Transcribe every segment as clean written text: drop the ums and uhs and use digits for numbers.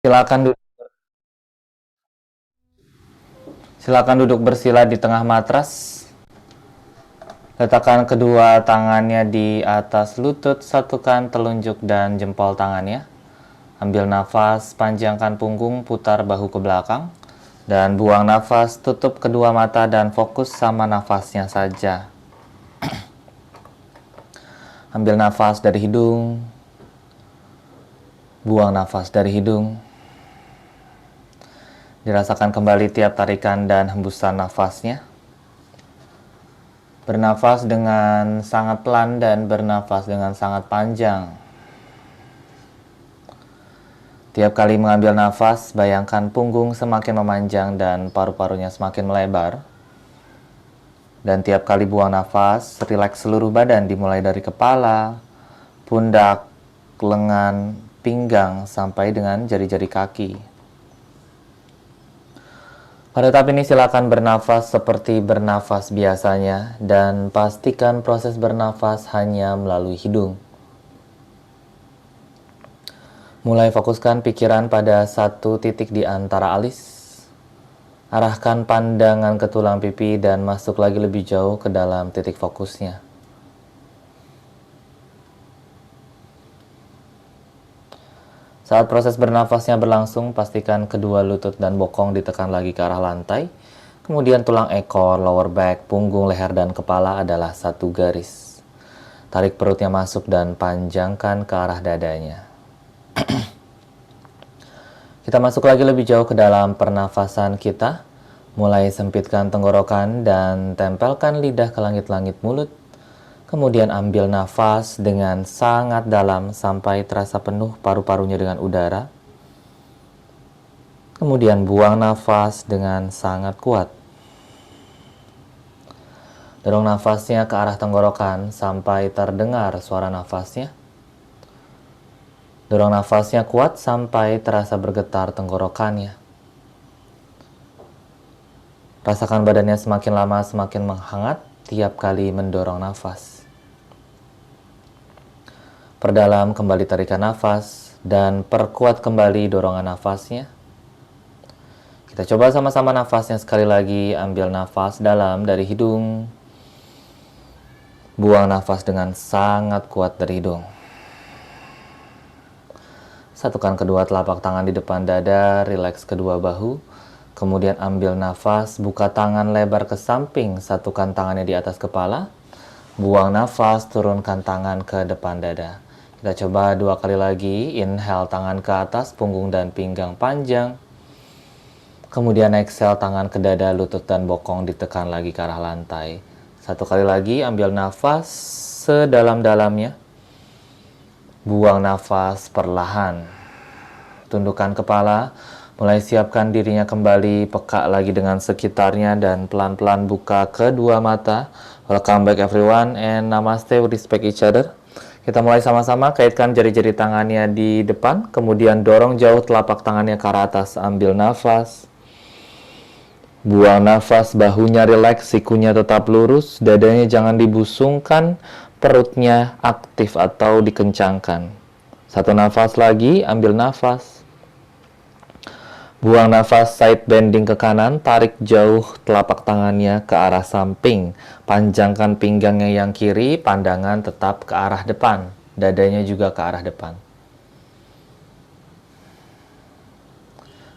Silakan duduk, silakan duduk bersila di tengah matras. Letakkan kedua tangannya di atas lutut, satukan telunjuk dan jempol tangannya. Ambil nafas, panjangkan punggung, putar bahu ke belakang. Dan buang nafas, tutup kedua mata dan fokus sama nafasnya saja. Ambil nafas dari hidung, buang nafas dari hidung. Dirasakan kembali tiap tarikan dan hembusan nafasnya. Bernafas dengan sangat pelan dan bernafas dengan sangat panjang. Tiap kali mengambil nafas, bayangkan punggung semakin memanjang dan paru-parunya semakin melebar. Dan tiap kali buang nafas, rileks seluruh badan dimulai dari kepala, pundak, lengan, pinggang, sampai dengan jari-jari kaki. Pada tahap ini silakan bernafas seperti bernafas biasanya dan pastikan proses bernafas hanya melalui hidung. Mulai fokuskan pikiran pada satu titik di antara alis. Arahkan pandangan ke tulang pipi dan masuk lagi lebih jauh ke dalam titik fokusnya. Saat proses bernafasnya berlangsung, pastikan kedua lutut dan bokong ditekan lagi ke arah lantai. Kemudian tulang ekor, lower back, punggung, leher, dan kepala adalah satu garis. Tarik perutnya masuk dan panjangkan ke arah dadanya. Kita masuk lagi lebih jauh ke dalam pernafasan kita. Mulai sempitkan tenggorokan dan tempelkan lidah ke langit-langit mulut. Kemudian ambil nafas dengan sangat dalam sampai terasa penuh paru-parunya dengan udara. Kemudian buang nafas dengan sangat kuat. Dorong nafasnya ke arah tenggorokan sampai terdengar suara nafasnya. Dorong nafasnya kuat sampai terasa bergetar tenggorokannya. Rasakan badannya semakin lama semakin menghangat tiap kali mendorong nafas. Perdalam kembali tarikan nafas dan perkuat kembali dorongan nafasnya. Kita coba sama-sama nafasnya sekali lagi. Ambil nafas dalam dari hidung. Buang nafas dengan sangat kuat dari hidung. Satukan kedua telapak tangan di depan dada, rileks kedua bahu. Kemudian ambil nafas, buka tangan lebar ke samping, satukan tangannya di atas kepala. Buang nafas, turunkan tangan ke depan dada. Kita coba 2 kali lagi. Inhale, tangan ke atas, punggung dan pinggang panjang. Kemudian exhale, tangan ke dada, lutut dan bokong ditekan lagi ke arah lantai. 1 kali lagi, ambil nafas sedalam-dalamnya. Buang nafas perlahan. Tundukkan kepala, mulai siapkan dirinya kembali, peka lagi dengan sekitarnya dan pelan-pelan buka kedua mata. Welcome back everyone and namaste, we respect each other. Kita mulai sama-sama, kaitkan jari-jari tangannya di depan, kemudian dorong jauh telapak tangannya ke arah atas, ambil nafas. Buang nafas, bahunya rileks, sikunya tetap lurus, dadanya jangan dibusungkan, perutnya aktif atau dikencangkan. 1 nafas lagi, ambil nafas. Buang nafas, side bending ke kanan, tarik jauh telapak tangannya ke arah samping. Panjangkan pinggangnya yang kiri, pandangan tetap ke arah depan. Dadanya juga ke arah depan.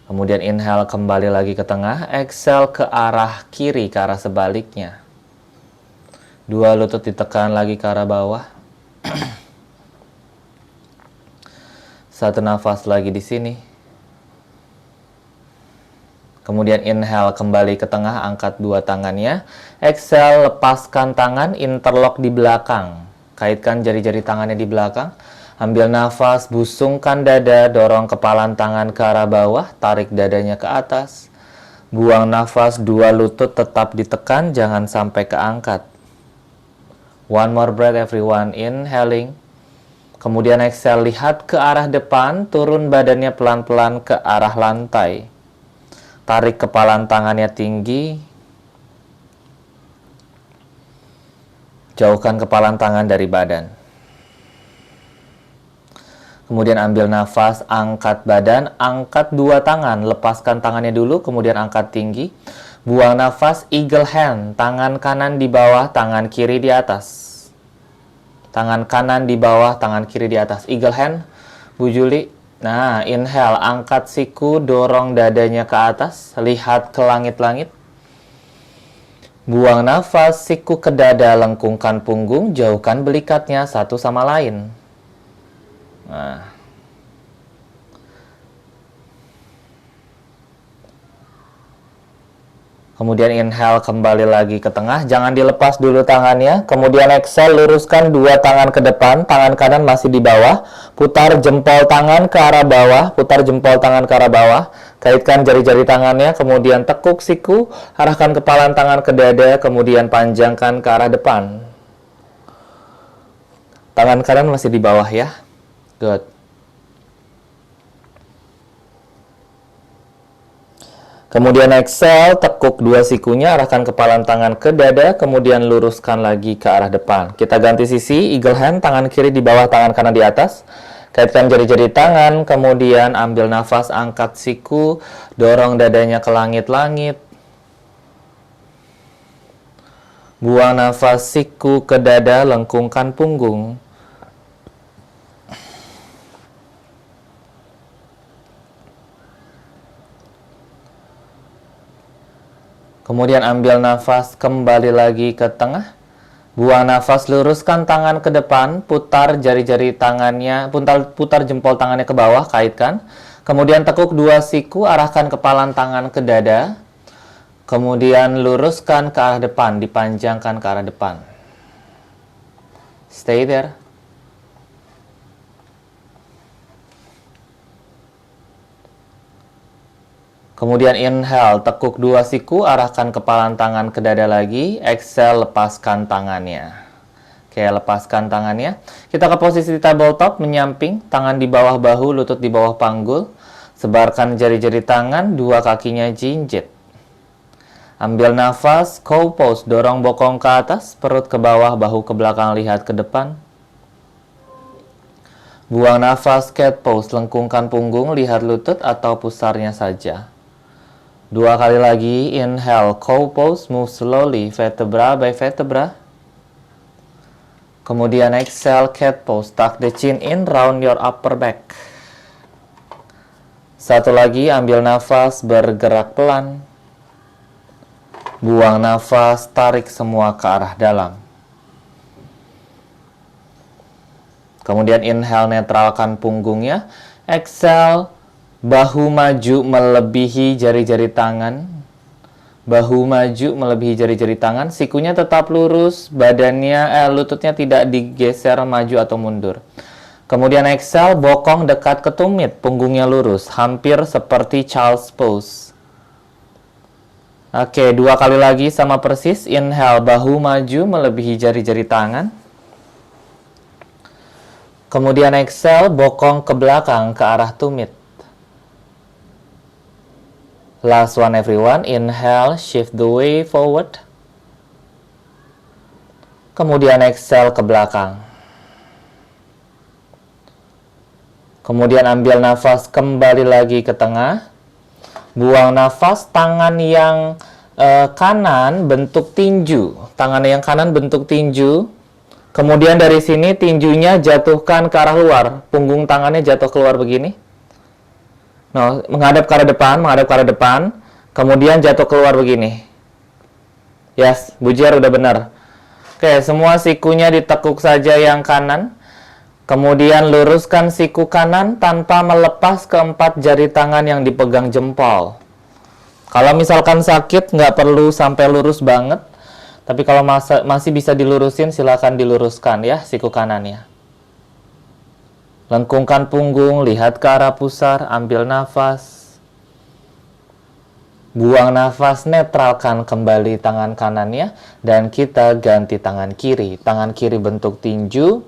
Kemudian inhale kembali lagi ke tengah, exhale ke arah kiri, ke arah sebaliknya. 2 lutut ditekan lagi ke arah bawah. 1 nafas lagi di sini. Kemudian inhale kembali ke tengah, angkat 2 tangannya. Exhale, lepaskan tangan, interlock di belakang. Kaitkan jari-jari tangannya di belakang. Ambil nafas, busungkan dada, dorong kepalan tangan ke arah bawah, tarik dadanya ke atas. Buang nafas, 2 lutut tetap ditekan, jangan sampai keangkat. 1 more breath everyone, inhaling. Kemudian exhale, lihat ke arah depan, turun badannya pelan-pelan ke arah lantai. Tarik kepalan tangannya tinggi. Jauhkan kepalan tangan dari badan. Kemudian ambil nafas, angkat badan, angkat dua tangan, lepaskan tangannya dulu, kemudian angkat tinggi. Buang nafas, eagle hand, tangan kanan di bawah, tangan kiri di atas. Tangan kanan di bawah, tangan kiri di atas. Eagle hand, Bu Juli. Nah, inhale, angkat siku, dorong dadanya ke atas, lihat ke langit-langit. Buang nafas, siku ke dada, lengkungkan punggung, jauhkan belikatnya satu sama lain. Nah. Kemudian inhale, kembali lagi ke tengah, jangan dilepas dulu tangannya. Kemudian exhale, luruskan dua tangan ke depan, tangan kanan masih di bawah. Putar jempol tangan ke arah bawah, putar jempol tangan ke arah bawah. Kaitkan jari-jari tangannya, kemudian tekuk siku, arahkan kepalan tangan ke dada, kemudian panjangkan ke arah depan. Tangan kanan masih di bawah ya. Good. Kemudian exhale, tekuk dua sikunya, arahkan kepalan tangan ke dada, kemudian luruskan lagi ke arah depan. Kita ganti sisi, eagle hand, tangan kiri di bawah, tangan kanan di atas. Kaitkan jari-jari tangan, kemudian ambil nafas, angkat siku, dorong dadanya ke langit-langit. Buang nafas, siku ke dada, lengkungkan punggung. Kemudian ambil nafas, kembali lagi ke tengah. Buang nafas, luruskan tangan ke depan, putar jari-jari tangannya, putar jempol tangannya ke bawah, kaitkan. Kemudian tekuk dua siku, arahkan kepalan tangan ke dada. Kemudian luruskan ke arah depan, dipanjangkan ke arah depan. Stay there. Kemudian inhale, tekuk dua siku, arahkan kepalan tangan ke dada lagi. Exhale, lepaskan tangannya. Oke, lepaskan tangannya. Kita ke posisi tabletop, menyamping, tangan di bawah bahu, lutut di bawah panggul. Sebarkan jari-jari tangan, dua kakinya jinjit. Ambil nafas, cow pose, dorong bokong ke atas, perut ke bawah, bahu ke belakang, lihat ke depan. Buang nafas, cat pose, lengkungkan punggung, lihat lutut atau pusarnya saja. Dua kali lagi, inhale, cow pose, move slowly, vertebra by vertebra. Kemudian exhale, cat pose, tuck the chin in, round your upper back. Satu lagi, ambil nafas, bergerak pelan. Buang nafas, tarik semua ke arah dalam. Kemudian inhale, netralkan punggungnya. Exhale, bahu maju melebihi jari-jari tangan. Bahu maju melebihi jari-jari tangan. Sikunya tetap lurus, badannya, lututnya tidak digeser maju atau mundur. Kemudian exhale, bokong dekat ke tumit, punggungnya lurus, hampir seperti child's pose. Oke, dua kali lagi sama persis. Inhale, bahu maju melebihi jari-jari tangan. Kemudian exhale, bokong ke belakang ke arah tumit. Last one everyone, inhale, shift the way forward. Kemudian exhale ke belakang. Kemudian ambil nafas, kembali lagi ke tengah. Buang nafas, tangan yang kanan bentuk tinju. Tangan yang kanan bentuk tinju. Kemudian dari sini tinjunya jatuhkan ke arah luar. Punggung tangannya jatuh keluar begini. No, menghadap ke arah depan, kemudian jatuh keluar begini. Yes, Bu Jer udah benar. Oke, semua sikunya ditekuk saja yang kanan. Kemudian luruskan siku kanan tanpa melepas keempat jari tangan yang dipegang jempol. Kalau misalkan sakit, nggak perlu sampai lurus banget. Tapi kalau masih bisa dilurusin, silakan diluruskan ya siku kanannya. Lengkungkan punggung, lihat ke arah pusar, ambil nafas. Buang nafas, netralkan kembali tangan kanannya. Dan kita ganti tangan kiri. Tangan kiri bentuk tinju.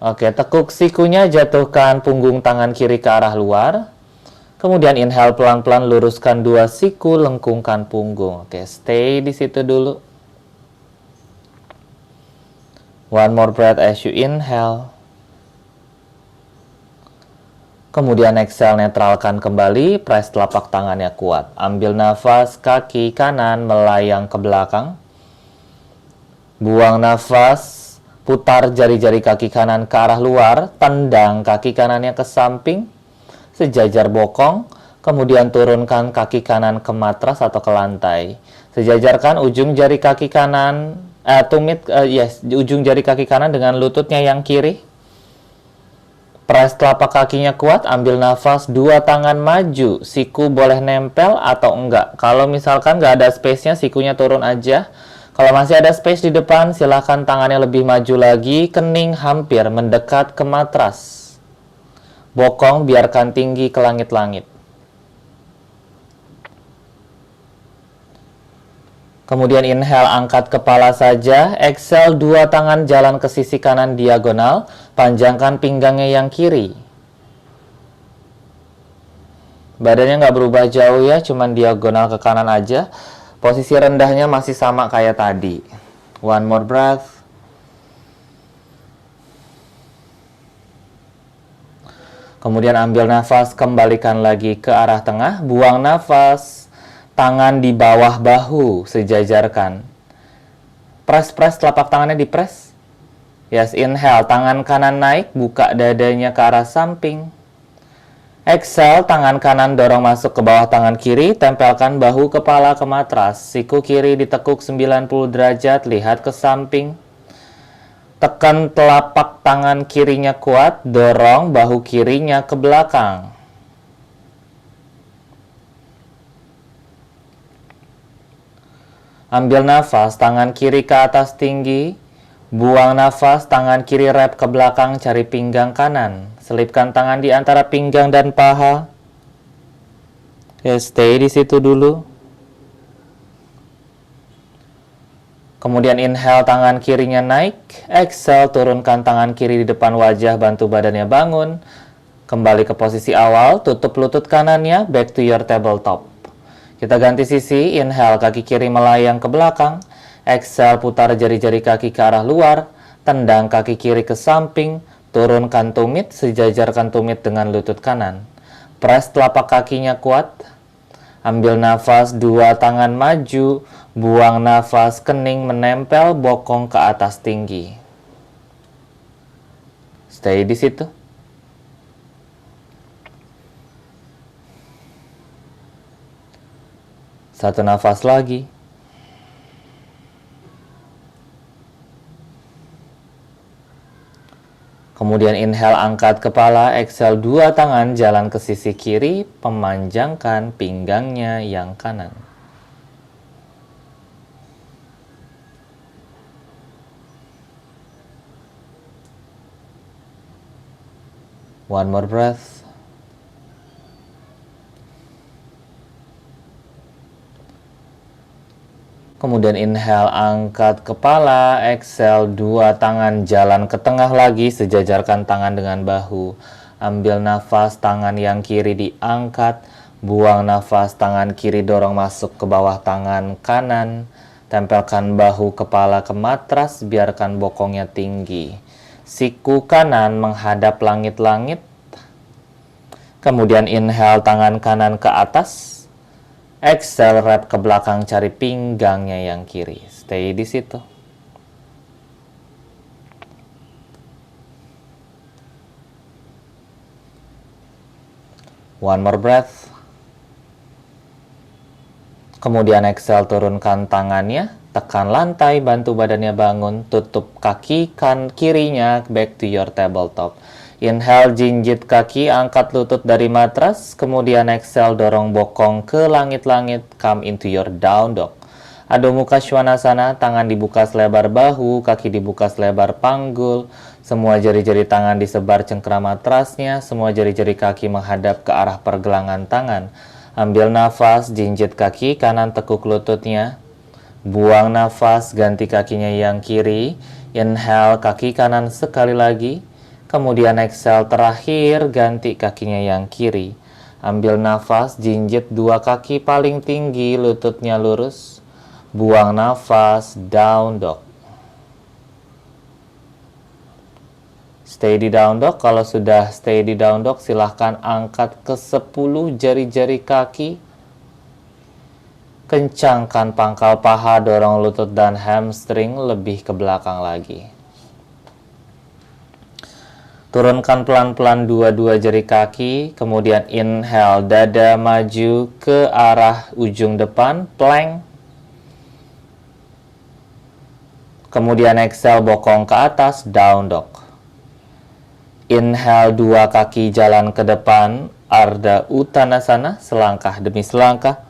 Oke, tekuk sikunya, jatuhkan punggung tangan kiri ke arah luar. Kemudian inhale pelan-pelan, luruskan dua siku, lengkungkan punggung. Oke, stay di situ dulu. One more breath as you inhale. Kemudian exhale, netralkan kembali, press telapak tangannya kuat. Ambil nafas, kaki kanan melayang ke belakang. Buang nafas, putar jari-jari kaki kanan ke arah luar, tendang kaki kanannya ke samping, sejajar bokong, kemudian turunkan kaki kanan ke matras atau ke lantai. Sejajarkan ujung jari kaki kanan, ujung jari kaki kanan dengan lututnya yang kiri. Press telapak kakinya kuat, ambil nafas, dua tangan maju, siku boleh nempel atau enggak. Kalau misalkan nggak ada space-nya, sikunya turun aja. Kalau masih ada space di depan, silahkan tangannya lebih maju lagi, kening hampir mendekat ke matras. Bokong biarkan tinggi ke langit-langit. Kemudian inhale, angkat kepala saja. Exhale, dua tangan jalan ke sisi kanan diagonal. Panjangkan pinggangnya yang kiri. Badannya nggak berubah jauh ya, cuman diagonal ke kanan aja. Posisi rendahnya masih sama kayak tadi. One more breath. Kemudian ambil nafas, kembalikan lagi ke arah tengah. Buang nafas. Tangan di bawah bahu, sejajarkan. Press telapak tangannya di press. Yes, inhale, tangan kanan naik, buka dadanya ke arah samping. Exhale, tangan kanan dorong masuk ke bawah tangan kiri, tempelkan bahu kepala ke matras. Siku kiri ditekuk 90 derajat, lihat ke samping. Tekan telapak tangan kirinya kuat, dorong bahu kirinya ke belakang. Ambil nafas, tangan kiri ke atas tinggi. Buang nafas, tangan kiri rep ke belakang, cari pinggang kanan. Selipkan tangan di antara pinggang dan paha. Stay di situ dulu. Kemudian inhale, tangan kirinya naik. Exhale, turunkan tangan kiri di depan wajah, bantu badannya bangun. Kembali ke posisi awal, tutup lutut kanannya, back to your tabletop. Kita ganti sisi, inhale, kaki kiri melayang ke belakang. Exhale, putar jari-jari kaki ke arah luar. Tendang kaki kiri ke samping. Turunkan tumit, sejajarkan tumit dengan lutut kanan. Press telapak kakinya kuat. Ambil nafas, dua tangan maju. Buang nafas, kening menempel, bokong ke atas tinggi. Stay di situ. Satu nafas lagi. Kemudian inhale, angkat kepala. Exhale, dua tangan jalan ke sisi kiri. Pemanjangkan pinggangnya yang kanan. One more breath. Kemudian inhale, angkat kepala. Exhale, dua tangan jalan ke tengah lagi, sejajarkan tangan dengan bahu. Ambil nafas, tangan yang kiri diangkat. Buang nafas, tangan kiri dorong masuk ke bawah tangan kanan. Tempelkan bahu kepala ke matras, biarkan bokongnya tinggi. Siku kanan menghadap langit-langit. Kemudian inhale, tangan kanan ke atas. Exhale, rep ke belakang, cari pinggangnya yang kiri. Stay di situ. One more breath. Kemudian exhale, turunkan tangannya, tekan lantai, bantu badannya bangun, tutup kaki kirinya, back to your tabletop. Inhale, jinjit kaki, angkat lutut dari matras. Kemudian exhale, dorong bokong ke langit-langit. Come into your down dog. Adho Mukha Svanasana, tangan dibuka selebar bahu, kaki dibuka selebar panggul. Semua jari-jari tangan disebar cengkram matrasnya. Semua jari-jari kaki menghadap ke arah pergelangan tangan. Ambil nafas, jinjit kaki, kanan tekuk lututnya. Buang nafas, ganti kakinya yang kiri. Inhale, kaki kanan sekali lagi. Kemudian exhale, terakhir ganti kakinya yang kiri. Ambil nafas, jinjit dua kaki paling tinggi, lututnya lurus. Buang nafas, down dog. Stay di down dog. Kalau sudah stay di down dog, silahkan angkat ke 10 jari-jari kaki. Kencangkan pangkal paha, dorong lutut dan hamstring lebih ke belakang lagi. Turunkan pelan-pelan dua-dua jari kaki, kemudian inhale, dada maju ke arah ujung depan, plank. Kemudian exhale, bokong ke atas, down dog. Inhale, dua kaki jalan ke depan, Ardha Uttanasana, selangkah demi selangkah.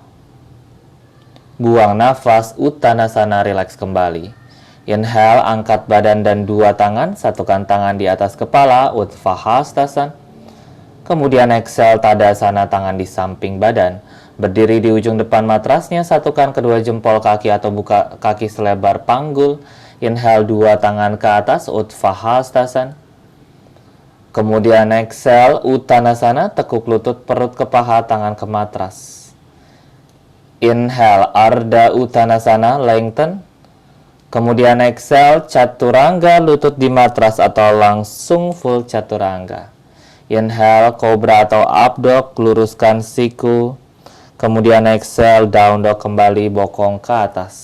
Buang nafas, Uttanasana, rileks kembali. Inhale, angkat badan dan dua tangan, satukan tangan di atas kepala, Utthahastasana. Kemudian exhale, Tadasana, tangan di samping badan. Berdiri di ujung depan matrasnya, satukan kedua jempol kaki atau buka kaki selebar panggul. Inhale, dua tangan ke atas, Utthahastasana. Kemudian exhale, Uttanasana, tekuk lutut, perut ke paha, tangan ke matras. Inhale, Ardha Uttanasana, lengthen. Kemudian exhale, Chaturanga, lutut di matras atau langsung full Chaturanga. Inhale, Cobra atau up dog, luruskan siku. Kemudian exhale, down dog kembali, bokong ke atas.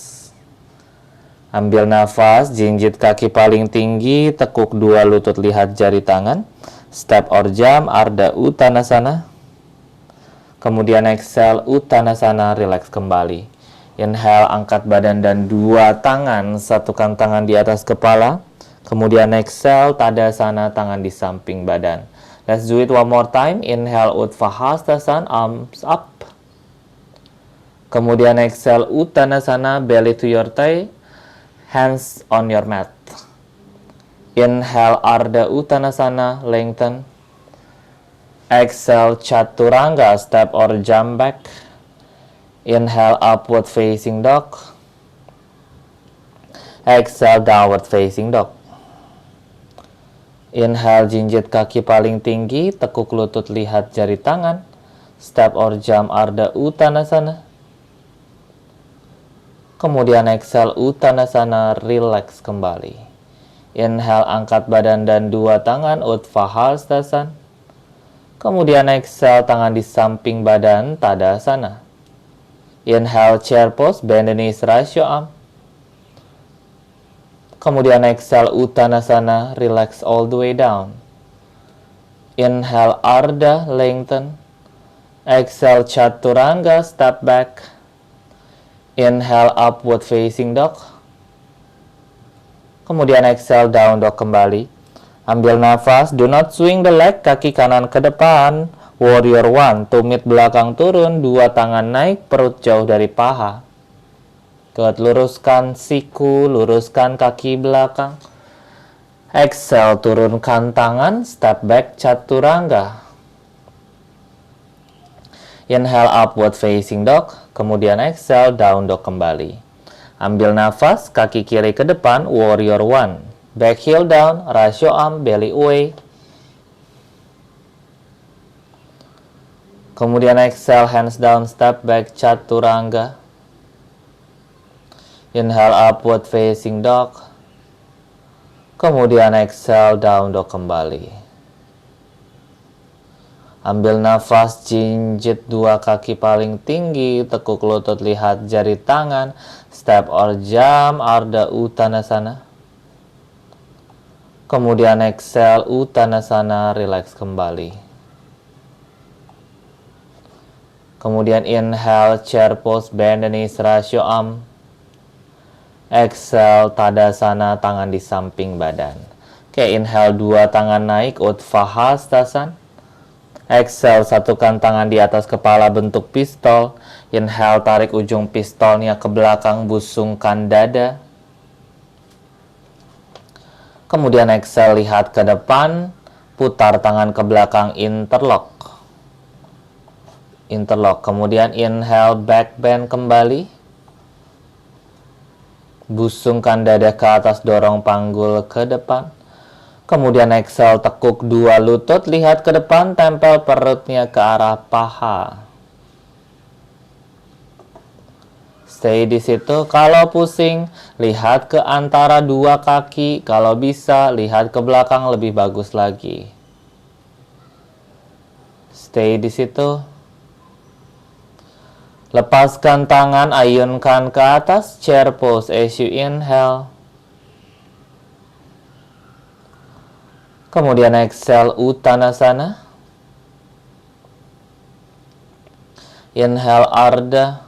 Ambil nafas, jinjit kaki paling tinggi, tekuk dua lutut, lihat jari tangan. Step or jump, Ardha Uttanasana. Kemudian exhale, Uttanasana, rileks kembali. Inhale, angkat badan dan dua tangan, satukan tangan di atas kepala. Kemudian exhale, Tadasana, tangan di samping badan. Let's do it one more time. Inhale, Utthahastasana, arms up. Kemudian exhale, Uttanasana, belly to your thigh, hands on your mat. Inhale, Ardha Uttanasana, lengthen. Exhale, Chaturanga, step or jump back. Inhale, upward facing dog. Exhale, downward facing dog. Inhale, jinjit kaki paling tinggi, tekuk lutut, lihat jari tangan. Step or jump, Ardha Uttanasana. Kemudian exhale, Uttanasana, rileks kembali. Inhale, angkat badan dan dua tangan, Utthahastasana. Kemudian exhale, tangan di samping badan, Tadasana. Inhale, chair pose, bend the knees, raise your arm. Kemudian exhale, Uttanasana, relax all the way down. Inhale, Ardha, lengthen. Exhale, Chaturanga, step back. Inhale, upward facing dog. Kemudian exhale, down dog kembali. Ambil nafas, do not swing the leg, kaki kanan ke depan. Warrior 1, tumit belakang turun, dua tangan naik, perut jauh dari paha. Luruskan siku, luruskan kaki belakang. Exhale, turunkan tangan, step back, Chaturanga. Inhale, upward facing dog. Kemudian exhale, down dog kembali. Ambil nafas, kaki kiri ke depan, Warrior 1. Back heel down, raise your arm, belly away. Kemudian exhale, hands down, step back, Chaturanga. Inhale, upward facing dog. Kemudian exhale, down dog kembali. Ambil nafas, jinjit dua kaki paling tinggi, tekuk lutut, lihat jari tangan. Step or jump, Ardha Uttanasana. Kemudian exhale, Uttanasana, rileks kembali. Kemudian inhale, chair pose, bend the knees, raise your arm. Exhale, Tadasana, tangan di samping badan. Oke, inhale, dua tangan naik, Utthahastasana. Exhale, satukan tangan di atas kepala bentuk pistol. Inhale, tarik ujung pistolnya ke belakang, busungkan dada. Kemudian exhale, lihat ke depan, putar tangan ke belakang, interlock. Interlock. Kemudian inhale, back bend kembali. Busungkan dada ke atas, dorong panggul ke depan. Kemudian exhale, tekuk dua lutut, lihat ke depan, tempel perutnya ke arah paha. Stay di situ. Kalau pusing, lihat ke antara dua kaki. Kalau bisa, lihat ke belakang lebih bagus lagi. Stay di situ. Lepaskan tangan, ayunkan ke atas. Chair pose as you inhale. Kemudian exhale, Uttanasana. Inhale, Ardha.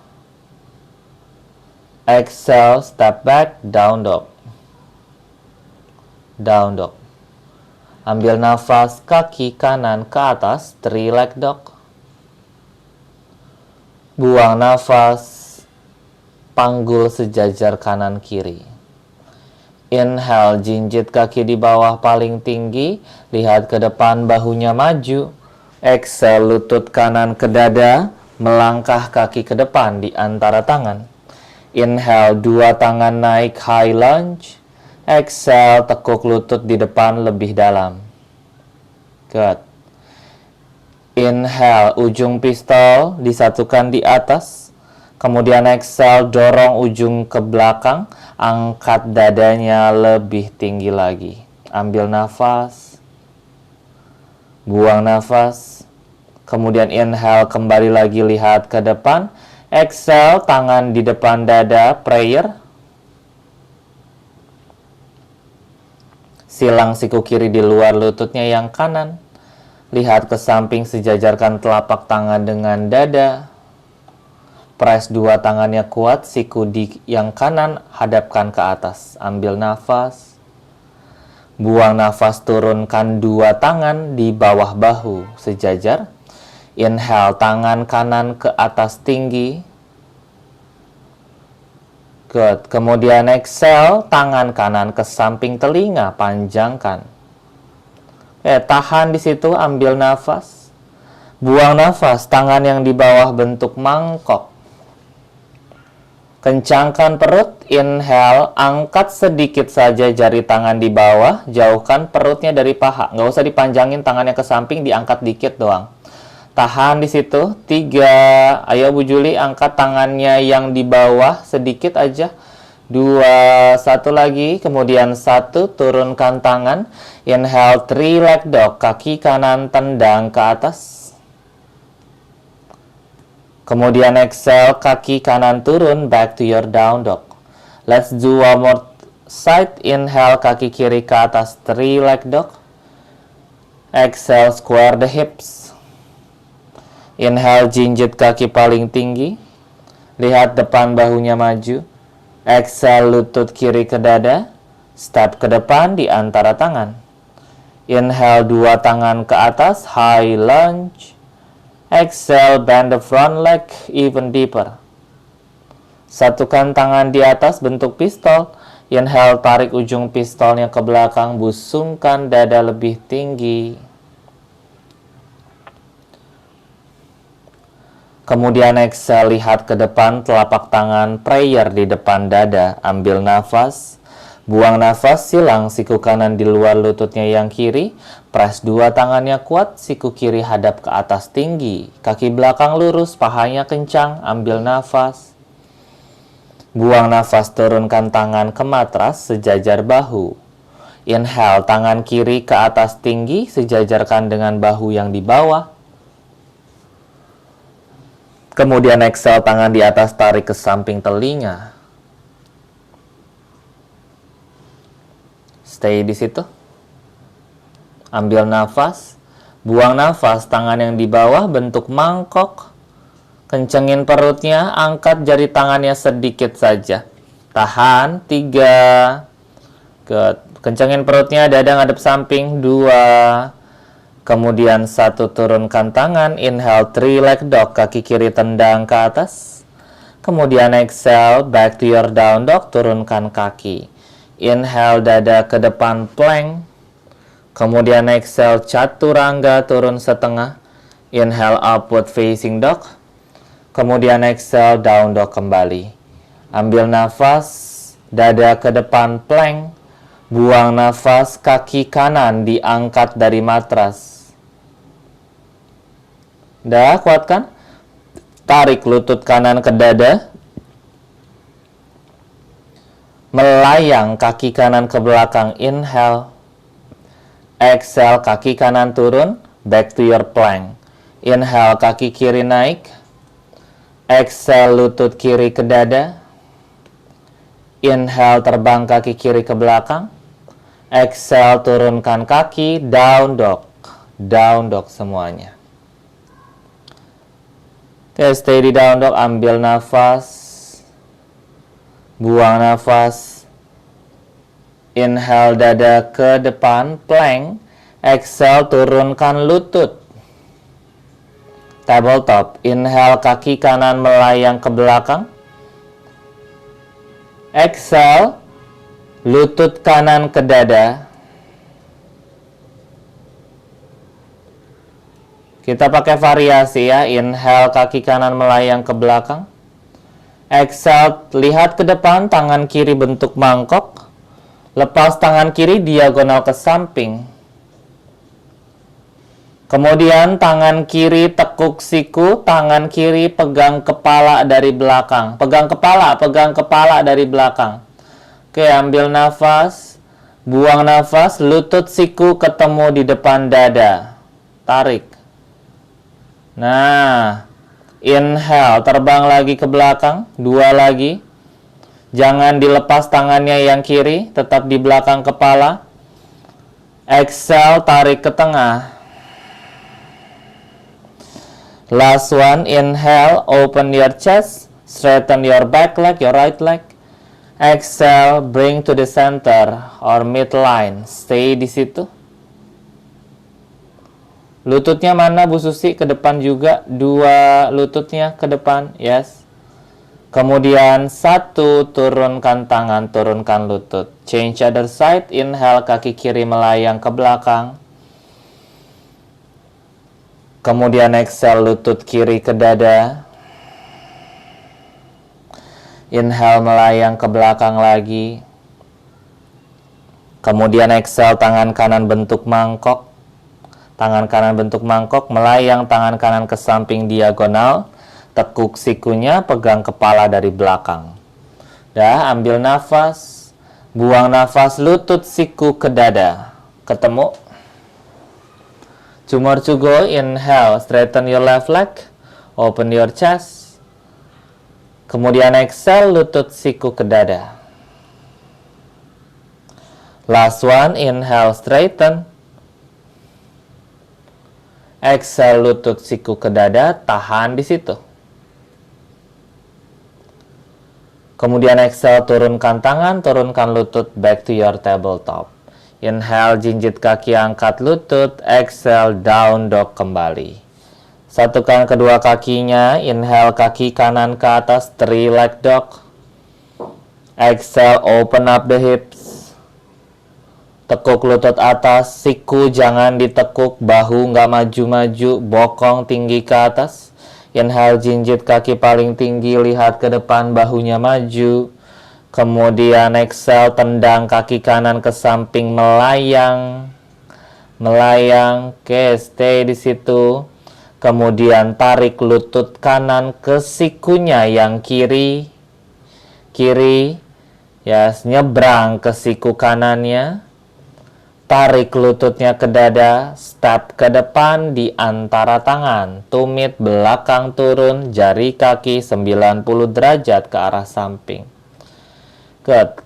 Exhale, step back, down dog. Down dog. Ambil nafas kaki kanan ke atas, three leg dog. Buang nafas, panggul sejajar kanan kiri. Inhale, jinjit kaki di bawah paling tinggi, lihat ke depan, bahunya maju. Exhale, lutut kanan ke dada, melangkah kaki ke depan di antara tangan. Inhale, dua tangan naik, high lunge. Exhale, tekuk lutut di depan lebih dalam. Good. Inhale, ujung pistol disatukan di atas. Kemudian exhale, dorong ujung ke belakang, angkat dadanya lebih tinggi lagi. Ambil nafas, buang nafas. Kemudian inhale, kembali lagi lihat ke depan. Exhale, tangan di depan dada, prayer. Silang siku kiri di luar lututnya yang kanan. Lihat ke samping, sejajarkan telapak tangan dengan dada. Press dua tangannya kuat, siku di yang kanan hadapkan ke atas. Ambil nafas. Buang nafas, turunkan dua tangan di bawah bahu, sejajar. Inhale, tangan kanan ke atas tinggi. Good. Kemudian exhale, tangan kanan ke samping telinga, panjangkan. Tahan di situ, ambil nafas. Buang nafas, tangan yang di bawah bentuk mangkok. Kencangkan perut, inhale, angkat sedikit saja jari tangan di bawah, jauhkan perutnya dari paha. Nggak usah dipanjangin tangannya ke samping, diangkat dikit doang. Tahan di situ, 3. Ayo Bu Juli, angkat tangannya yang di bawah sedikit aja. 2, 1 lagi, kemudian 1, turunkan tangan. Inhale, 3 leg dog, kaki kanan tendang ke atas. Kemudian exhale, kaki kanan turun, back to your down dog. Let's do one more side. Inhale, kaki kiri ke atas, 3 leg dog. Exhale, square the hips. Inhale, jinjit kaki paling tinggi. Lihat depan bahunya maju. Exhale, lutut kiri ke dada. Step ke depan di antara tangan. Inhale, dua tangan ke atas, high lunge. Exhale, bend the front leg even deeper. Satukan tangan di atas bentuk pistol. Inhale, tarik ujung pistolnya ke belakang, busungkan dada lebih tinggi. Kemudian exhale, lihat ke depan, telapak tangan prayer di depan dada. Ambil nafas, buang nafas, silang siku kanan di luar lututnya yang kiri. Press dua tangannya kuat, siku kiri hadap ke atas tinggi. Kaki belakang lurus, pahanya kencang. Ambil nafas. Buang nafas, turunkan tangan ke matras, sejajar bahu. Inhale, tangan kiri ke atas tinggi, sejajarkan dengan bahu yang di bawah. Kemudian exhale, tangan di atas, tarik ke samping telinga. Stay di situ. Ambil nafas, buang nafas, tangan yang di bawah bentuk mangkok. Kencengin perutnya, angkat jari tangannya sedikit saja. Tahan, 3. Good. Kencengin perutnya, dada ngadep samping, 2. Kemudian 1, turunkan tangan. Inhale, 3 leg dog, kaki kiri tendang ke atas. Kemudian exhale, back to your down dog, turunkan kaki. Inhale, dada ke depan, plank. Kemudian exhale, chaturanga, turun setengah. Inhale, upward facing dog. Kemudian exhale, down dog kembali. Ambil nafas, dada ke depan, plank. Buang nafas, kaki kanan diangkat dari matras. Dah, kuatkan. Tarik lutut kanan ke dada. melayang kaki kanan ke belakang, inhale. Exhale, kaki kanan turun, back to your plank. Inhale, kaki kiri naik. Exhale, lutut kiri ke dada. Inhale, terbang kaki kiri ke belakang. Exhale, turunkan kaki, down dog. Down dog semuanya. Oke, stay di down dog, ambil nafas. Buang nafas. Inhale, dada ke depan, plank. Exhale, turunkan lutut. Tabletop. Inhale, kaki kanan melayang ke belakang. Exhale, lutut kanan ke dada. Kita pakai variasi ya. Inhale, kaki kanan melayang ke belakang. Exhale, lihat ke depan, tangan kiri bentuk mangkok. Lepas tangan kiri diagonal ke samping. Kemudian tangan kiri tekuk siku, tangan kiri pegang kepala dari belakang. Pegang kepala dari belakang. Oke, ambil nafas. Buang nafas, lutut siku ketemu di depan dada. Tarik. Nah, inhale, terbang lagi ke belakang, 2 lagi. Jangan dilepas tangannya yang kiri, tetap di belakang kepala. Exhale, tarik ke tengah. Last one, inhale, open your chest, straighten your back leg, your right leg. Exhale, bring to the center or midline. Stay di situ. Lututnya mana Bu Susi? Ke depan juga. 2 lututnya ke depan. Yes. Kemudian 1, turunkan tangan, turunkan lutut. Change other side. Inhale, kaki kiri melayang ke belakang. Kemudian exhale, lutut kiri ke dada. Inhale, melayang ke belakang lagi. Kemudian exhale, tangan kanan bentuk mangkok. Tangan kanan bentuk mangkok, melayang tangan kanan ke samping diagonal. Tekuk sikunya, pegang kepala dari belakang. Dah, ambil nafas. Buang nafas, lutut siku ke dada. Ketemu. 2 more to go. Inhale, straighten your left leg. Open your chest. Kemudian exhale, lutut siku ke dada. Last one, inhale, straighten. Exhale, lutut siku ke dada, tahan di situ. Kemudian exhale, turunkan tangan, turunkan lutut, back to your tabletop. Inhale, jinjit kaki, angkat lutut. Exhale, down dog kembali. Satukan kedua kakinya. Inhale, kaki kanan ke atas, 3 leg dog. Exhale, open up the hips. Tekuk lutut atas, siku jangan ditekuk, bahu nggak maju-maju, bokong tinggi ke atas. Inhale, jinjit kaki paling tinggi, lihat ke depan, bahunya maju. Kemudian exhale, tendang kaki kanan ke samping, melayang. Melayang, oke, stay di situ. Kemudian tarik lutut kanan ke sikunya yang kiri. Kiri, ya, nyebrang ke siku kanannya. Tarik lututnya ke dada, step ke depan di antara tangan, tumit belakang turun, jari kaki 90 derajat ke arah samping.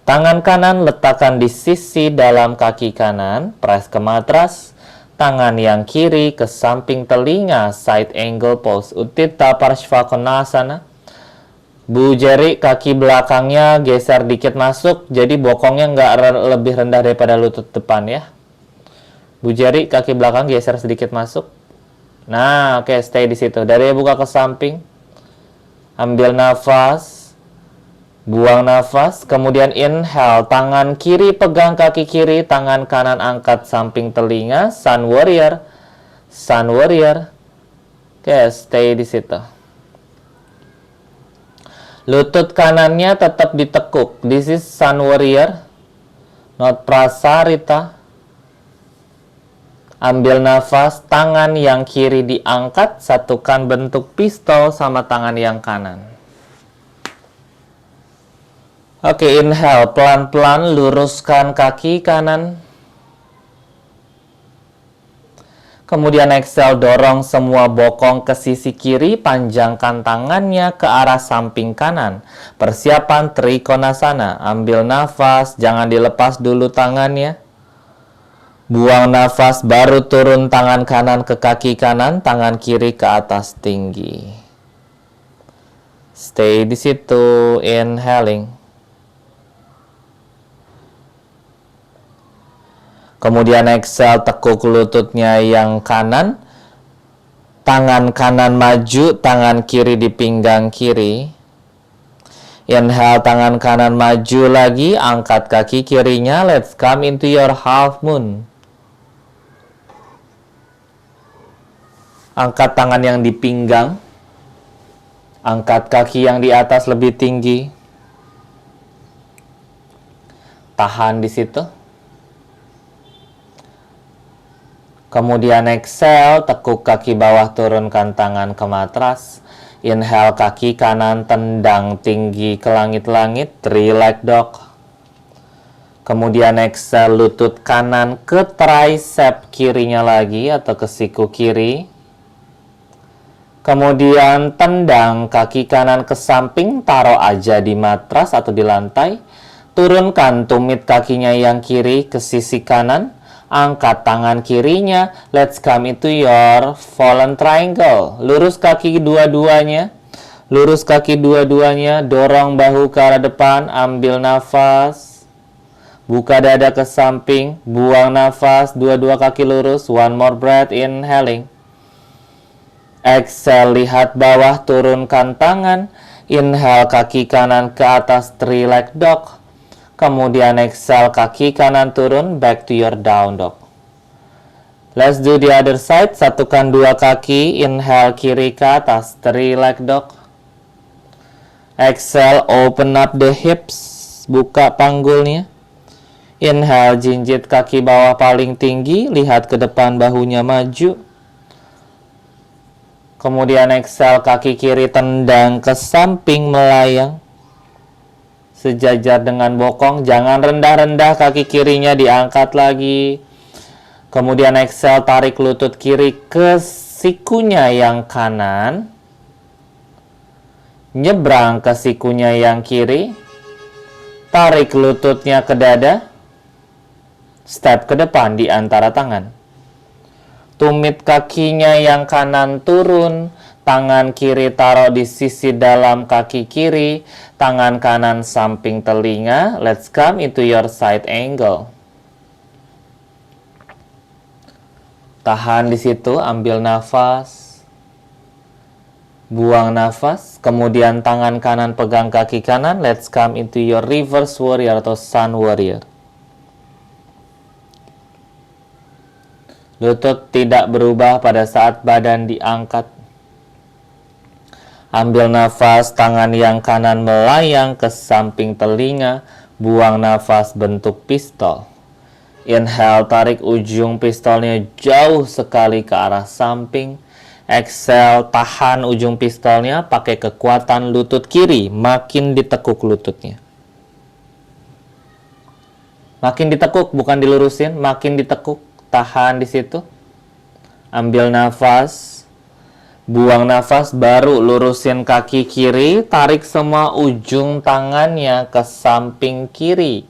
Tangan kanan letakkan di sisi dalam kaki kanan, press ke matras, tangan yang kiri ke samping telinga, side angle pose, Utthita Parshvakonasana. Bu Jerry, kaki belakangnya geser dikit masuk, jadi bokongnya nggak lebih rendah daripada lutut depan ya. Bu Jerry, kaki belakang geser sedikit masuk. Nah, oke, stay di situ. Dari buka ke samping, ambil nafas, buang nafas, kemudian inhale, tangan kiri pegang kaki kiri, tangan kanan angkat samping telinga, Sun Warrior, Sun Warrior. Oke, stay di situ. Lutut kanannya tetap ditekuk. This is Sun Warrior, not Prasarita. Ambil nafas, tangan yang kiri diangkat, satukan bentuk pistol sama tangan yang kanan. Oke, inhale, pelan-pelan luruskan kaki kanan. Kemudian exhale, dorong semua bokong ke sisi kiri, panjangkan tangannya ke arah samping kanan. Persiapan Trikonasana. Ambil nafas, jangan dilepas dulu tangannya. Buang nafas, baru turun tangan kanan ke kaki kanan, tangan kiri ke atas tinggi. Stay di situ, inhaling. Kemudian exhale, tekuk lututnya yang kanan. Tangan kanan maju, tangan kiri di pinggang kiri. Inhale, tangan kanan maju lagi, angkat kaki kirinya. Let's come into your half moon. Angkat tangan yang di pinggang. Angkat kaki yang di atas lebih tinggi. Tahan di situ. Kemudian exhale, tekuk kaki bawah, turunkan tangan ke matras. Inhale, kaki kanan tendang tinggi ke langit-langit, three-leg dog. Kemudian exhale, lutut kanan ke tricep kirinya lagi atau ke siku kiri. Kemudian tendang kaki kanan ke samping, taruh aja di matras atau di lantai. Turunkan tumit kakinya yang kiri ke sisi kanan. Angkat tangan kirinya. Let's come into your fallen triangle. Lurus kaki dua-duanya. Lurus kaki dua-duanya. Dorong bahu ke arah depan. Ambil nafas. Buka dada ke samping. Buang nafas. Dua-dua kaki lurus. One more breath. Inhaling. Exhale, lihat bawah. Turunkan tangan. Inhale, kaki kanan ke atas, three-leg dog. Kemudian exhale, kaki kanan turun, back to your down dog. Let's do the other side. Satukan dua kaki, inhale kiri ke atas, three-leg dog. Exhale, open up the hips, buka panggulnya. Inhale, jinjit kaki bawah paling tinggi, lihat ke depan, bahunya maju. Kemudian exhale, kaki kiri tendang ke samping, melayang. Sejajar dengan bokong, jangan rendah-rendah, kaki kirinya diangkat lagi. Kemudian exhale, tarik lutut kiri ke sikunya yang kanan. Nyebrang ke sikunya yang kiri. Tarik lututnya ke dada. Step ke depan di antara tangan. Tumit kakinya yang kanan turun. Tangan kiri taruh di sisi dalam kaki kiri. Tangan kanan samping telinga. Let's come into your side angle. Tahan di situ, ambil nafas. Buang nafas. Kemudian tangan kanan pegang kaki kanan. Let's come into your reverse warrior atau sun warrior. Lutut tidak berubah pada saat badan diangkat. Ambil nafas, tangan yang kanan melayang ke samping telinga. Buang nafas, bentuk pistol. Inhale, tarik ujung pistolnya jauh sekali ke arah samping. Exhale, tahan ujung pistolnya, pakai kekuatan lutut kiri. Makin ditekuk lututnya. Makin ditekuk, bukan dilurusin, makin ditekuk. Tahan di situ. Ambil nafas. Buang nafas, baru lurusin kaki kiri, tarik semua ujung tangannya ke samping kiri.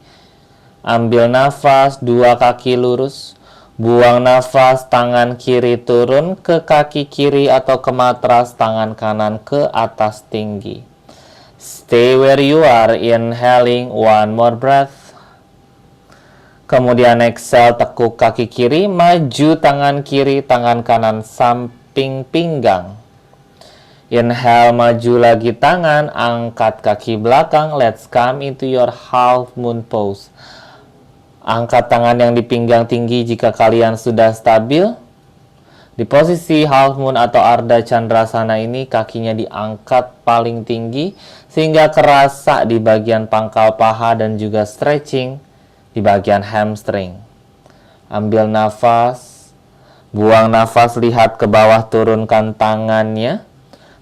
Ambil nafas, dua kaki lurus. Buang nafas, tangan kiri turun ke kaki kiri atau ke matras, tangan kanan ke atas tinggi. Stay where you are, inhaling, one more breath. Kemudian exhale, tekuk kaki kiri, maju tangan kiri, tangan kanan samping pinggang. Inhale, maju lagi tangan, angkat kaki belakang. Let's come into your half moon pose. Angkat tangan yang di pinggang tinggi jika kalian sudah stabil. Di posisi half moon atau Ardha Chandrasana ini, kakinya diangkat paling tinggi sehingga kerasa di bagian pangkal paha dan juga stretching di bagian hamstring. Ambil nafas, buang nafas, lihat ke bawah, turunkan tangannya.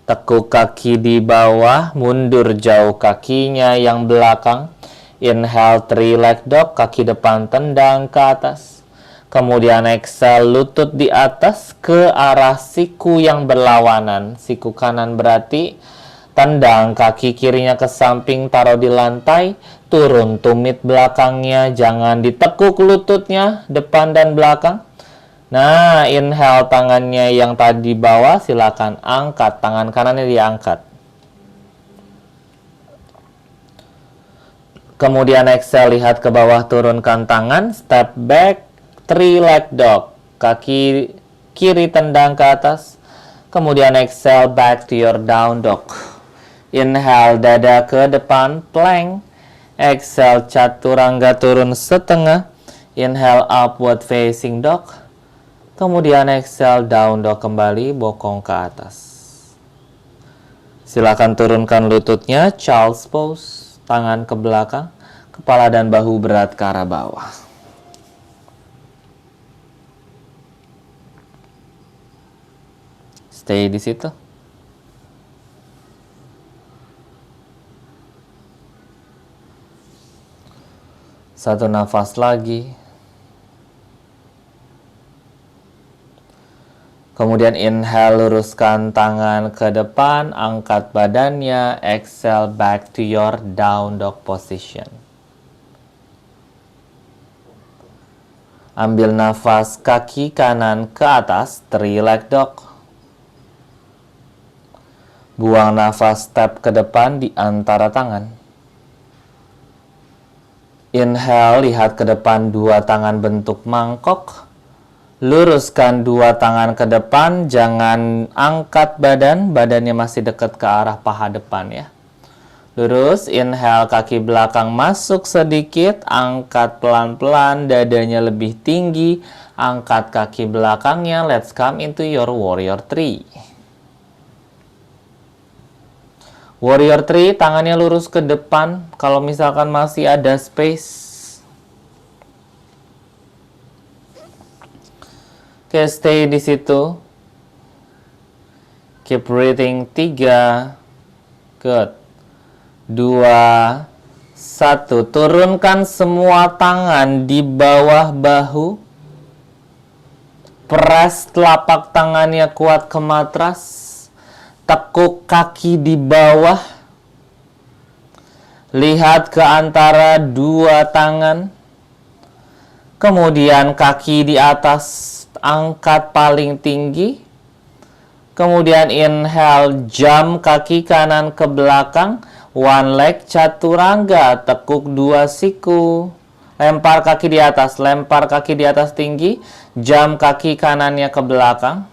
Tekuk kaki di bawah, mundur jauh kakinya yang belakang. Inhale, three leg dog, kaki depan tendang ke atas. Kemudian exhale, lutut di atas ke arah siku yang berlawanan. Siku kanan berarti tendang kaki kirinya ke samping, taruh di lantai, turun tumit belakangnya, jangan ditekuk lututnya, depan dan belakang. Nah, inhale tangannya yang tadi bawah, silakan angkat, tangan kanannya diangkat. Kemudian exhale, lihat ke bawah, turunkan tangan, step back, three leg dog, kaki kiri tendang ke atas. Kemudian exhale, back to your down dog. Inhale, dada ke depan, plank. Exhale, chaturanga turun setengah. Inhale, upward facing dog. Kemudian exhale, down dog kembali, bokong ke atas. Silakan turunkan lututnya, child's pose, tangan ke belakang, kepala dan bahu berat ke arah bawah. Stay di situ. Satu nafas lagi. Kemudian inhale, luruskan tangan ke depan, angkat badannya, exhale back to your down dog position. Ambil nafas kaki kanan ke atas, three leg dog. Buang nafas step ke depan di antara tangan. Inhale, lihat ke depan, dua tangan bentuk mangkok. Luruskan dua tangan ke depan, jangan angkat badan, badannya masih dekat ke arah paha depan ya. Lurus, inhale, kaki belakang masuk sedikit, angkat pelan-pelan, dadanya lebih tinggi, angkat kaki belakangnya, let's come into your warrior 3. Warrior 3, tangannya lurus ke depan, kalau misalkan masih ada space. Oke, stay di situ. Keep breathing. 3. Good. 2. 1. Turunkan semua tangan di bawah bahu. Press telapak tangannya kuat ke matras. Tekuk kaki di bawah. Lihat ke antara dua tangan. Kemudian kaki di atas, angkat paling tinggi. Kemudian inhale, jump kaki kanan ke belakang, one leg chaturanga, tekuk dua siku. Lempar kaki di atas, lempar kaki di atas tinggi, jump kaki kanannya ke belakang.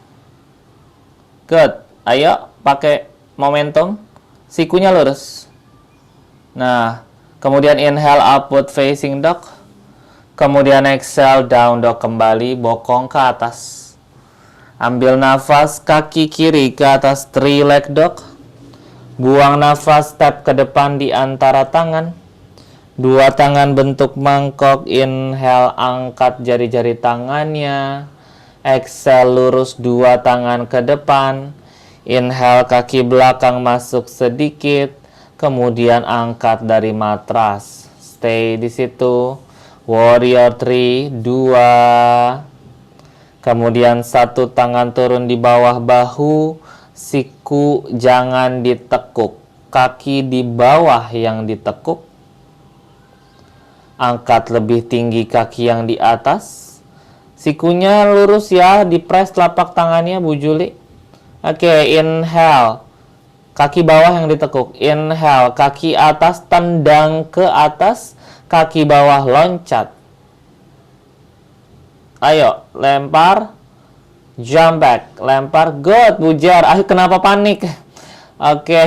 Good. Ayo pakai momentum, sikunya lurus. Nah, kemudian inhale, upward facing dog. Kemudian exhale, down dog kembali, bokong ke atas. Ambil nafas kaki kiri ke atas, three leg dog. Buang nafas, step ke depan di antara tangan. Dua tangan bentuk mangkok, inhale, angkat jari-jari tangannya. Exhale, lurus dua tangan ke depan. Inhale, kaki belakang masuk sedikit. Kemudian angkat dari matras. Stay di situ. Warrior 3, 2. Kemudian satu tangan turun di bawah bahu, siku jangan ditekuk, kaki di bawah yang ditekuk. Angkat lebih tinggi kaki yang di atas. Sikunya lurus ya, dipres telapak tangannya Bu Juli. Oke, inhale. Kaki bawah yang ditekuk. Inhale, kaki atas tendang ke atas. Kaki bawah loncat. Ayo, lempar. Jump back. Lempar. Good, Bujar. Kenapa panik? Oke.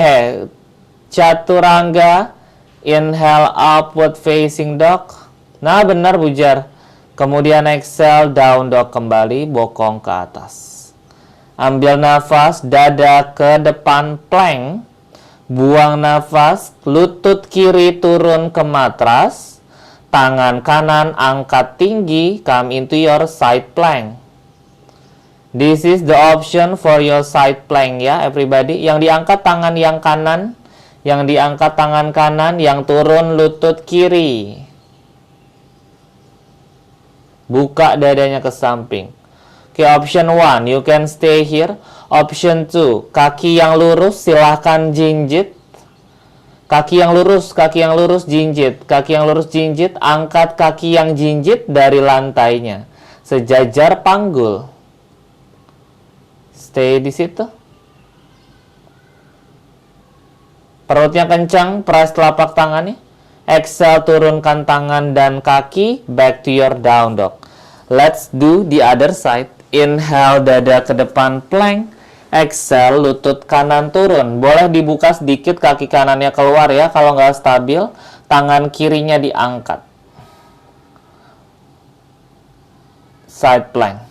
Chaturanga. Inhale, upward facing dog. Nah, benar, Bujar. Kemudian exhale, down dog kembali, bokong ke atas. Ambil nafas, dada ke depan, plank. Buang nafas, lutut kiri turun ke matras. Tangan kanan angkat tinggi, come into your side plank. This is the option for your side plank ya everybody. Yang diangkat tangan yang kanan, Yang diangkat tangan kanan, yang turun lutut kiri. Buka dadanya ke samping. Oke, option 1, you can stay here. Option 2, kaki yang lurus silahkan jinjit. Kaki yang lurus jinjit. Kaki yang lurus jinjit, angkat kaki yang jinjit dari lantainya. Sejajar panggul. Stay di situ. Perutnya kencang, press telapak tangannya. Exhale, turunkan tangan dan kaki, back to your down dog. Let's do the other side. Inhale, dada ke depan, plank. Exhale, lutut kanan turun. Boleh dibuka sedikit kaki kanannya keluar ya, kalau nggak stabil. Tangan kirinya diangkat. Side plank.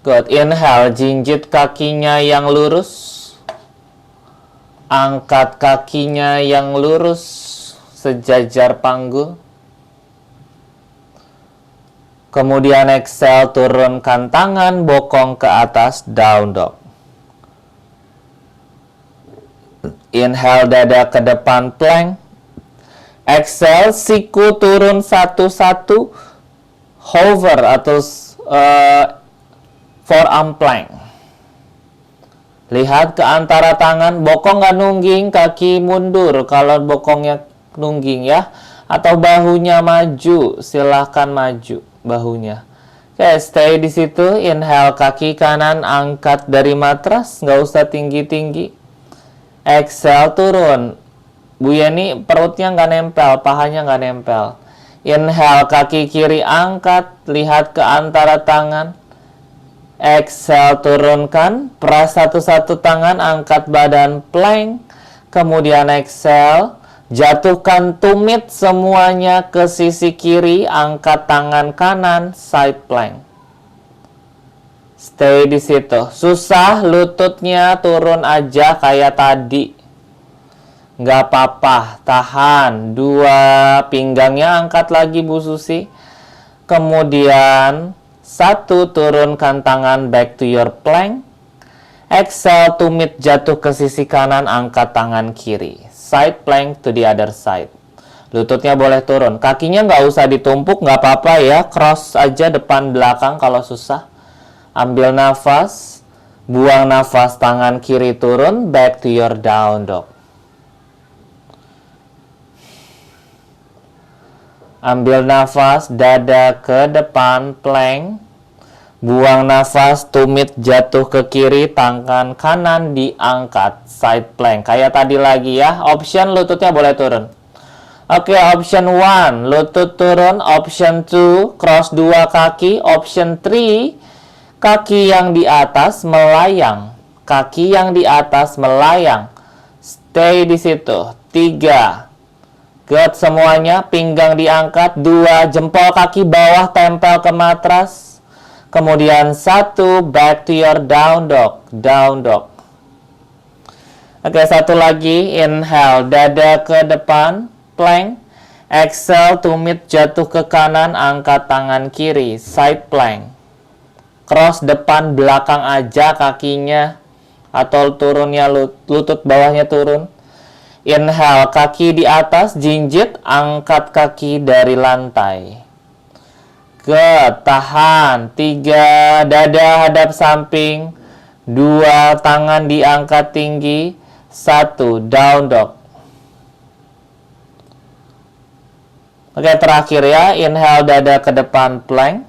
Good. Inhale, jinjit kakinya yang lurus. Angkat kakinya yang lurus, sejajar panggul. Kemudian exhale, turunkan tangan, bokong ke atas, down dog. Inhale, dada ke depan, plank. Exhale, siku turun satu-satu, hover atau forearm plank. Lihat ke antara tangan, bokong nggak nungging, kaki mundur kalau bokongnya nungging ya. Atau bahunya maju, silahkan maju bahunya. Oke, stay di situ. Inhale, kaki kanan angkat dari matras, nggak usah tinggi-tinggi. Exhale, turun. Bu Yeni perutnya nggak nempel, pahanya nggak nempel. Inhale, kaki kiri angkat, lihat ke antara tangan. Exhale, turunkan, press satu-satu tangan, angkat badan, plank. Kemudian exhale, jatuhkan tumit semuanya ke sisi kiri, angkat tangan kanan, side plank. Stay di situ. Susah, lututnya turun aja kayak tadi. Nggak apa-apa, tahan. Dua pinggangnya angkat lagi Bu Susi. Kemudian 1, turunkan tangan back to your plank. Exhale, tumit jatuh ke sisi kanan, angkat tangan kiri. Side plank to the other side. Lututnya boleh turun. Kakinya nggak usah ditumpuk, nggak apa-apa ya. Cross aja depan belakang kalau susah. Ambil nafas. Buang nafas, tangan kiri turun, back to your down dog. Ambil nafas, dada ke depan, plank. Buang nafas, tumit jatuh ke kiri, tangan kanan diangkat, side plank. Kayak tadi lagi ya, option lututnya boleh turun. Oke, option 1, lutut turun. Option 2, cross dua kaki. Option 3, kaki yang di atas melayang. Kaki yang di atas melayang. Stay di situ. 3. Good semuanya, pinggang diangkat. 2, jempol kaki bawah tempel ke matras. Kemudian 1, back to your down dog. Down dog. Oke, satu lagi. Inhale, dada ke depan, plank. Exhale, tumit jatuh ke kanan, angkat tangan kiri, side plank. Cross depan belakang aja kakinya, atau turunnya lutut bawahnya turun. Inhale, kaki di atas, jinjit, angkat kaki dari lantai. Good, tahan. 3, dada hadap samping. 2, tangan diangkat tinggi. 1, down dog. Oke, terakhir ya. Inhale, dada ke depan, plank.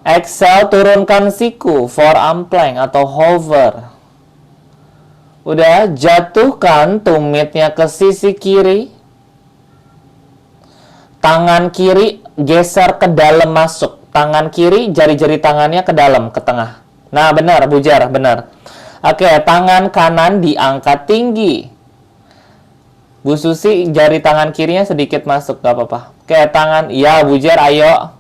Exhale, turunkan siku, forearm plank atau hover. Udah, jatuhkan tumitnya ke sisi kiri. Tangan kiri geser ke dalam masuk. Tangan kiri, jari-jari tangannya ke dalam, ke tengah. Nah, benar, Bu Jar, benar. Oke, tangan kanan diangkat tinggi. Bu Susi, jari tangan kirinya sedikit masuk, gak apa-apa. Oke, tangan, ya Bu Jar, ayo.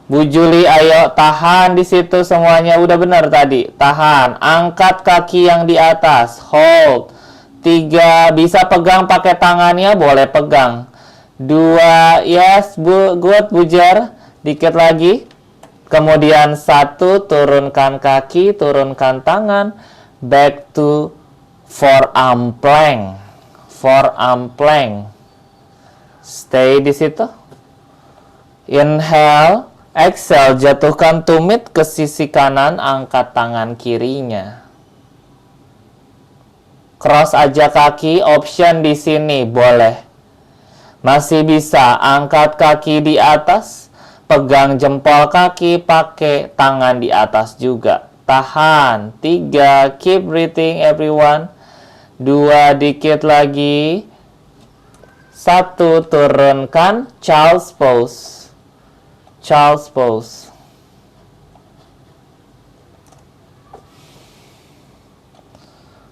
Bu Juli, ayo, tahan di situ semuanya. Udah benar tadi. Tahan. Angkat kaki yang di atas. Hold. 3, bisa pegang pakai tangannya, boleh pegang. 2, yes, good, Bu Jar. Dikit lagi. Kemudian 1, turunkan kaki, turunkan tangan. Back to Forearm plank. Forearm plank. Stay di situ. Inhale, exhale, jatuhkan tumit ke sisi kanan, angkat tangan kirinya. Cross aja kaki, option di sini boleh. Masih bisa angkat kaki di atas, pegang jempol kaki, pakai tangan di atas juga. Tahan. 3, keep breathing everyone. 2, dikit lagi. 1, turunkan, child's pose. Child's pose.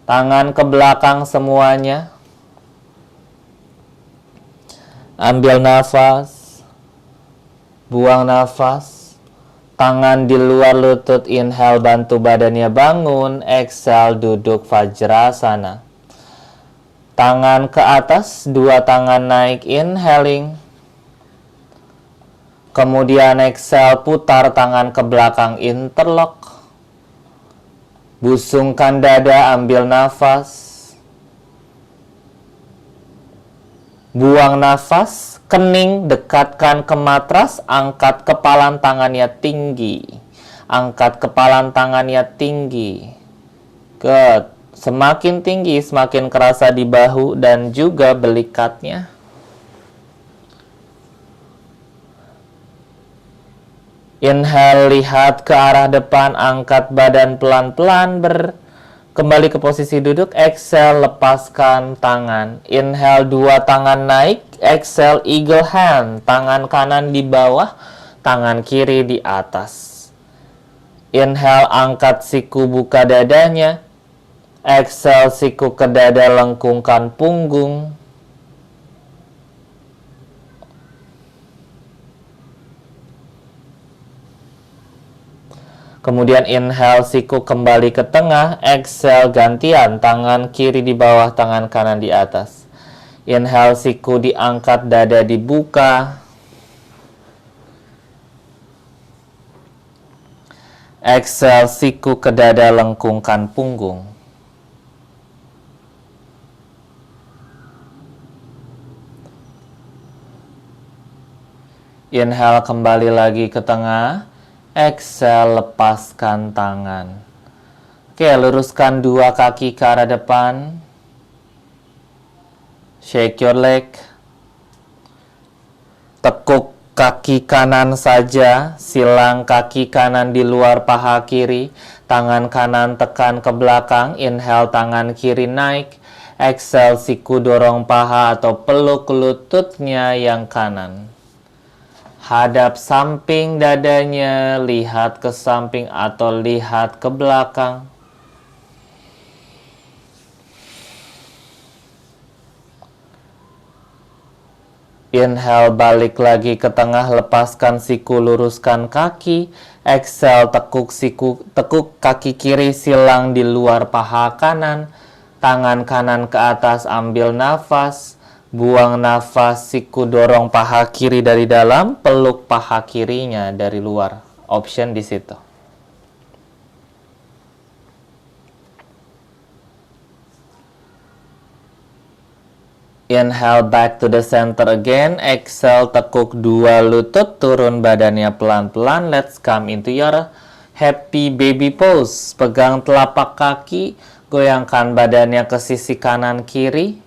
Tangan ke belakang semuanya. Ambil nafas. Buang nafas. Tangan di luar lutut, inhale, bantu badannya bangun. Exhale, duduk Vajrasana. Tangan ke atas, 2 tangan naik, inhaling. Kemudian exhale, putar tangan ke belakang, interlock. Busungkan dada, ambil nafas. Buang nafas, kening, dekatkan ke matras, angkat kepalan tangannya tinggi. Angkat kepalan tangannya tinggi. Good. Semakin tinggi, semakin kerasa di bahu dan juga belikatnya. Inhale, lihat ke arah depan, angkat badan pelan-pelan, kembali ke posisi duduk. Exhale, lepaskan tangan. Inhale, 2 tangan naik. Exhale, eagle hand. Tangan kanan di bawah, tangan kiri di atas. Inhale, angkat siku, buka dadanya. Exhale, siku ke dada, lengkungkan punggung. Kemudian inhale, siku kembali ke tengah. Exhale, gantian. Tangan kiri di bawah, tangan kanan di atas. Inhale, siku diangkat, dada dibuka. Exhale, siku ke dada, lengkungkan punggung. Inhale, kembali lagi ke tengah. Exhale, lepaskan tangan. Oke, luruskan 2 kaki ke arah depan. Shake your leg. Tekuk kaki kanan saja. Silang kaki kanan di luar paha kiri. Tangan kanan tekan ke belakang. Inhale, tangan kiri naik. Exhale, siku dorong paha atau peluk lututnya yang kanan. Hadap samping dadanya, lihat ke samping atau lihat ke belakang. Inhale, balik lagi ke tengah, lepaskan siku, luruskan kaki. Exhale, tekuk kaki kiri, silang di luar paha kanan. Tangan kanan ke atas, ambil nafas. Buang nafas, siku dorong paha kiri dari dalam, peluk paha kirinya dari luar. Option di situ. Inhale, back to the center again. Exhale, tekuk 2 lutut, turun badannya pelan-pelan. Let's come into your happy baby pose. Pegang telapak kaki, goyangkan badannya ke sisi kanan kiri.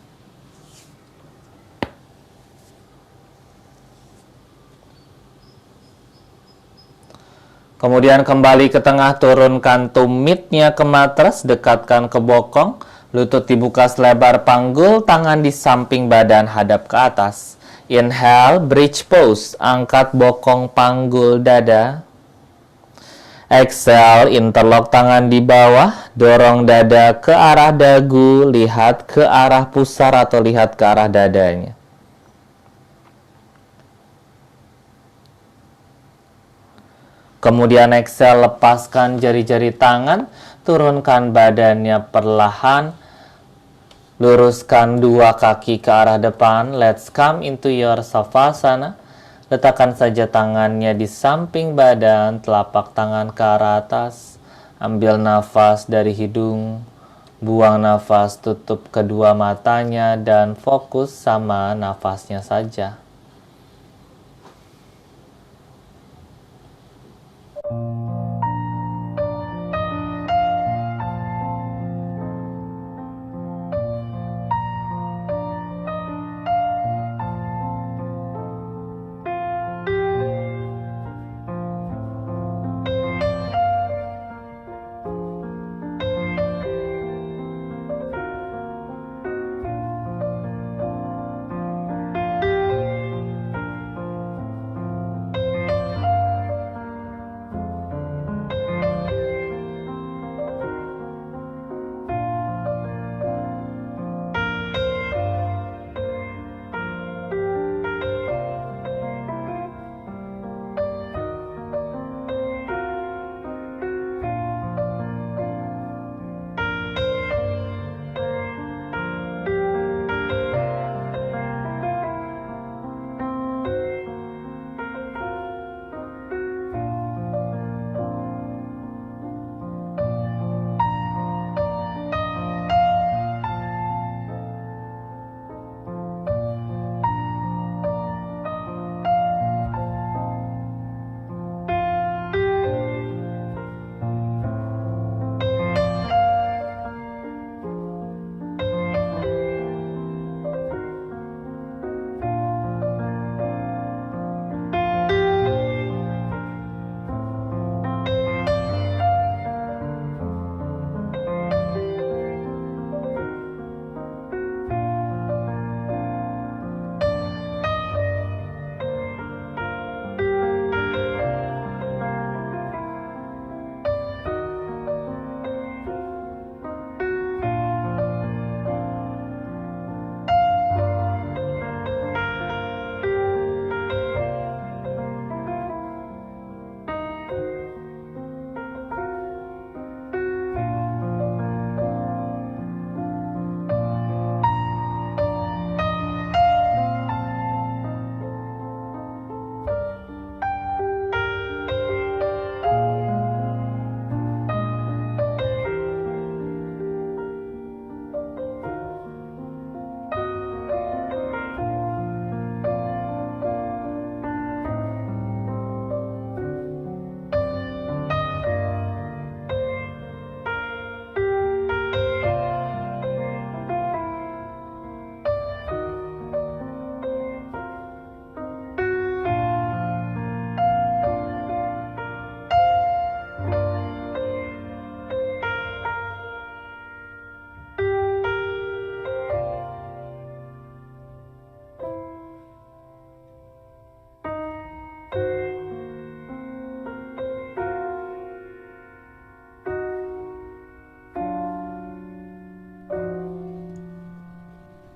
Kemudian kembali ke tengah, turunkan tumitnya ke matras, dekatkan ke bokong, lutut dibuka selebar panggul, tangan di samping badan, hadap ke atas. Inhale, bridge pose, angkat bokong panggul dada. Exhale, interlock tangan di bawah, dorong dada ke arah dagu, lihat ke arah pusar atau lihat ke arah dadanya. Kemudian exhale, lepaskan jari-jari tangan, turunkan badannya perlahan, luruskan 2 kaki ke arah depan. Let's come into your Savasana. Letakkan saja tangannya di samping badan, telapak tangan ke arah atas. Ambil nafas dari hidung, Buang nafas, tutup kedua matanya dan fokus sama nafasnya saja.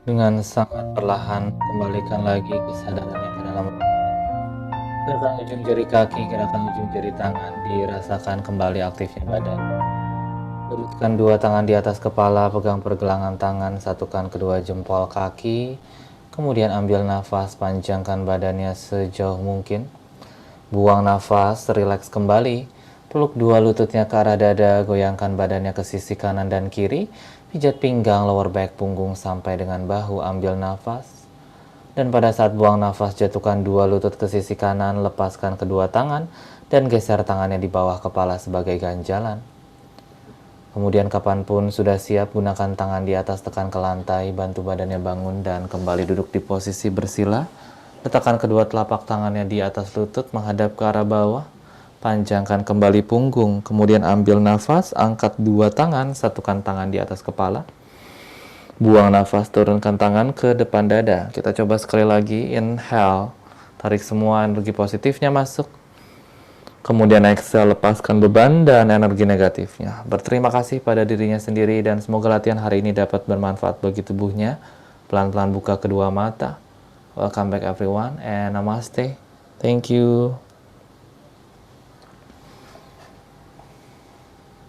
Dengan sangat perlahan, kembalikan lagi kesadarannya ke dalam. Gerakan ujung jari kaki, gerakan ujung jari tangan, dirasakan kembali aktifnya badan. Luruskan dua tangan di atas kepala, pegang pergelangan tangan, satukan kedua jempol kaki, kemudian ambil nafas, panjangkan badannya sejauh mungkin. Buang nafas, rileks kembali. Peluk dua lututnya ke arah dada, goyangkan badannya ke sisi kanan dan kiri, pijat pinggang, lower back, punggung sampai dengan bahu, ambil nafas. Dan pada saat buang nafas, jatuhkan dua lutut ke sisi kanan, lepaskan kedua tangan, dan geser tangannya di bawah kepala sebagai ganjalan. Kemudian kapanpun sudah siap, gunakan tangan di atas, tekan ke lantai, bantu badannya bangun dan kembali duduk di posisi bersila. Letakkan kedua telapak tangannya di atas lutut, menghadap ke arah bawah. Panjangkan kembali punggung, kemudian ambil nafas, angkat dua tangan, satukan tangan di atas kepala. Buang nafas, turunkan tangan ke depan dada. Kita coba sekali lagi, inhale, tarik semua energi positifnya masuk. Kemudian exhale, lepaskan beban dan energi negatifnya. Berterima kasih pada dirinya sendiri dan semoga latihan hari ini dapat bermanfaat bagi tubuhnya. Pelan-pelan buka kedua mata. Welcome back everyone and namaste. Thank you.